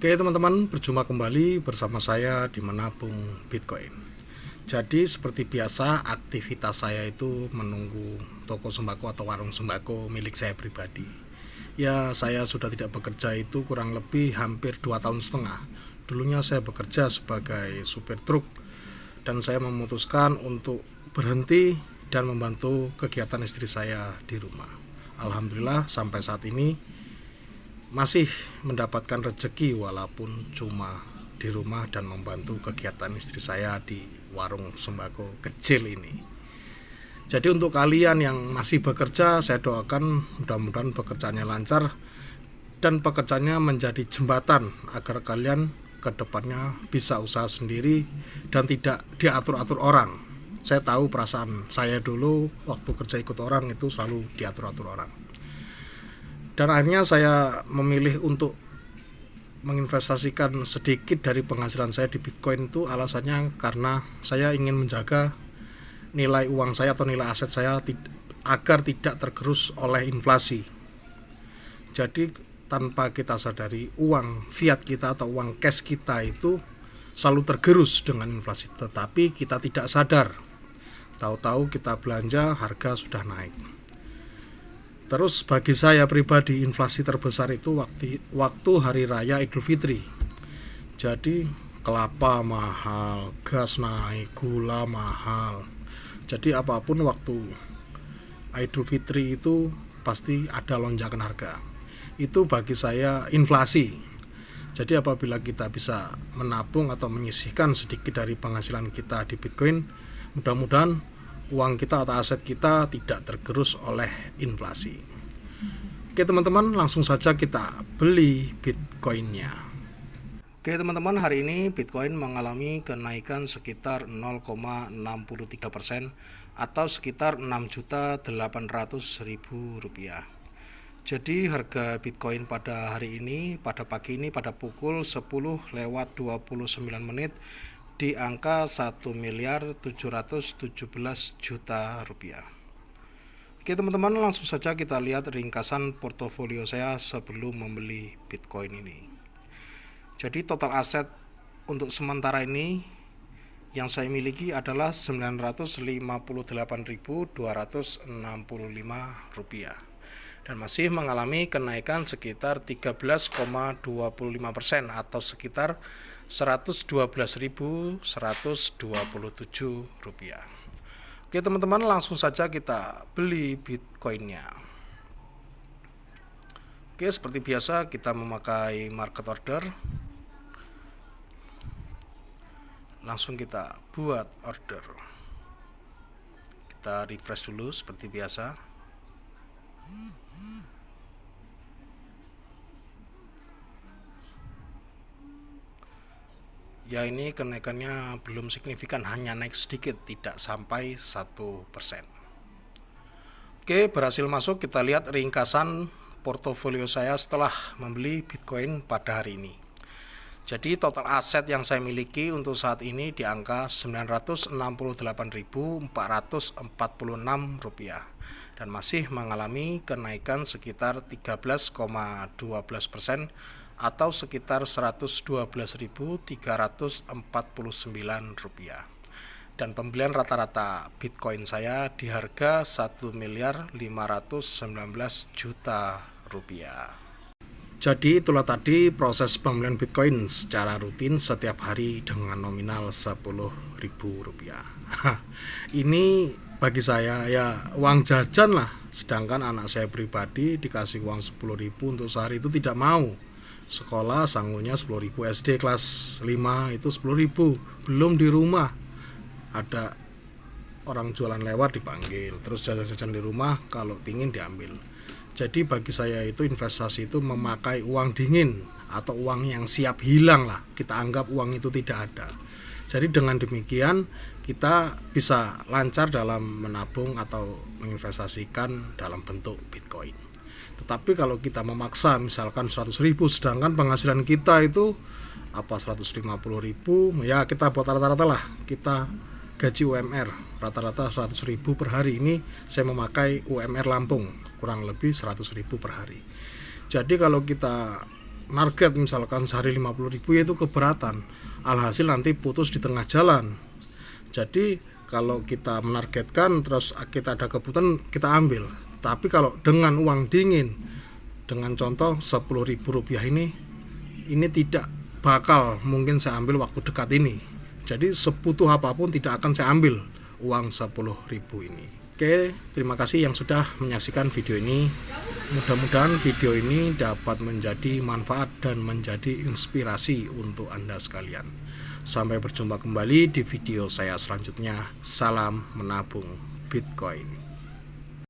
Oke teman-teman, berjumpa kembali bersama saya di Menabung Bitcoin. Jadi seperti biasa, aktivitas saya itu menunggu toko sembako atau warung sembako milik saya pribadi. Ya, saya sudah tidak bekerja itu kurang lebih hampir 2 tahun setengah. Dulunya saya bekerja sebagai supir truk, dan saya memutuskan untuk berhenti dan membantu kegiatan istri saya di rumah. Alhamdulillah sampai saat ini masih mendapatkan rezeki walaupun cuma di rumah dan membantu kegiatan istri saya di warung sembako kecil ini. Jadi untuk kalian yang masih bekerja, saya doakan mudah-mudahan pekerjaannya lancar dan pekerjaannya menjadi jembatan agar kalian kedepannya bisa usaha sendiri dan tidak diatur-atur orang. Saya tahu perasaan saya dulu waktu kerja ikut orang itu selalu diatur-atur orang. Dan akhirnya saya memilih untuk menginvestasikan sedikit dari penghasilan saya di Bitcoin itu alasannya karena saya ingin menjaga nilai uang saya atau nilai aset saya agar tidak tergerus oleh inflasi. Jadi tanpa kita sadari uang fiat kita atau uang cash kita itu selalu tergerus dengan inflasi, tetapi kita tidak sadar. Tahu-tahu kita belanja harga sudah naik. Terus bagi saya pribadi inflasi terbesar itu waktu hari raya Idul Fitri. Jadi kelapa mahal, gas naik, gula mahal. Jadi apapun waktu Idul Fitri itu pasti ada lonjakan harga. Itu bagi saya inflasi. Jadi apabila kita bisa menabung atau menyisihkan sedikit dari penghasilan kita di Bitcoin, mudah-mudahan uang kita atau aset kita tidak tergerus oleh inflasi. Oke teman-teman, langsung saja kita beli Bitcoinnya. Oke teman-teman, hari ini Bitcoin mengalami kenaikan sekitar 0,63% atau sekitar 6.800.000 rupiah. Jadi harga Bitcoin pada hari ini, pada pagi ini pada pukul 10.29 di angka 1.717.000.000 rupiah. Oke teman-teman, langsung saja kita lihat ringkasan portofolio saya sebelum membeli Bitcoin ini. Jadi total aset untuk sementara ini yang saya miliki adalah 958.265 rupiah dan masih mengalami kenaikan sekitar 13,25% atau sekitar 112.127 rupiah. Oke teman-teman, langsung saja kita beli Bitcoinnya. Oke, seperti biasa kita memakai market order. Langsung kita buat order. Kita refresh dulu seperti biasa. Ya, ini kenaikannya belum signifikan, hanya naik sedikit, tidak sampai 1%. Oke, berhasil masuk. Kita lihat ringkasan portofolio saya setelah membeli Bitcoin pada hari ini. Jadi total aset yang saya miliki untuk saat ini di angka 968.446 rupiah dan masih mengalami kenaikan sekitar 13,12% atau sekitar 112.349 rupiah. Dan pembelian rata-rata Bitcoin saya di harga 1.519.000.000 rupiah. Jadi itulah tadi proses pembelian Bitcoin secara rutin setiap hari dengan nominal 10.000 rupiah. Ini bagi saya ya uang jajan lah, sedangkan anak saya pribadi dikasih uang 10.000 untuk sehari itu tidak mau. Sekolah sanggulnya 10.000, SD kelas 5 itu 10.000, belum di rumah ada orang jualan lewat dipanggil, terus jajan-jajan di rumah kalau pingin diambil. Jadi bagi saya itu investasi itu memakai uang dingin atau uang yang siap hilang lah, kita anggap uang itu tidak ada. Jadi dengan demikian kita bisa lancar dalam menabung atau menginvestasikan dalam bentuk Bitcoin. Tetapi kalau kita memaksa misalkan 100.000 sedangkan penghasilan kita itu 150.000, ya kita buat rata-rata lah, kita gaji UMR rata-rata 100.000 per hari. Ini saya memakai UMR Lampung kurang lebih 100.000 per hari. Jadi kalau kita target misalkan sehari 50.000 ya itu keberatan, alhasil nanti putus di tengah jalan. Jadi kalau kita menargetkan terus kita ada kebutuhan kita ambil, tapi kalau dengan uang dingin, dengan contoh 10.000 rupiah ini tidak bakal mungkin saya ambil waktu dekat ini. Jadi sebutuh apapun tidak akan saya ambil uang 10.000 ini. Oke, terima kasih yang sudah menyaksikan video ini. Mudah-mudahan video ini dapat menjadi manfaat dan menjadi inspirasi untuk Anda sekalian. Sampai berjumpa kembali di video saya selanjutnya. Salam menabung Bitcoin.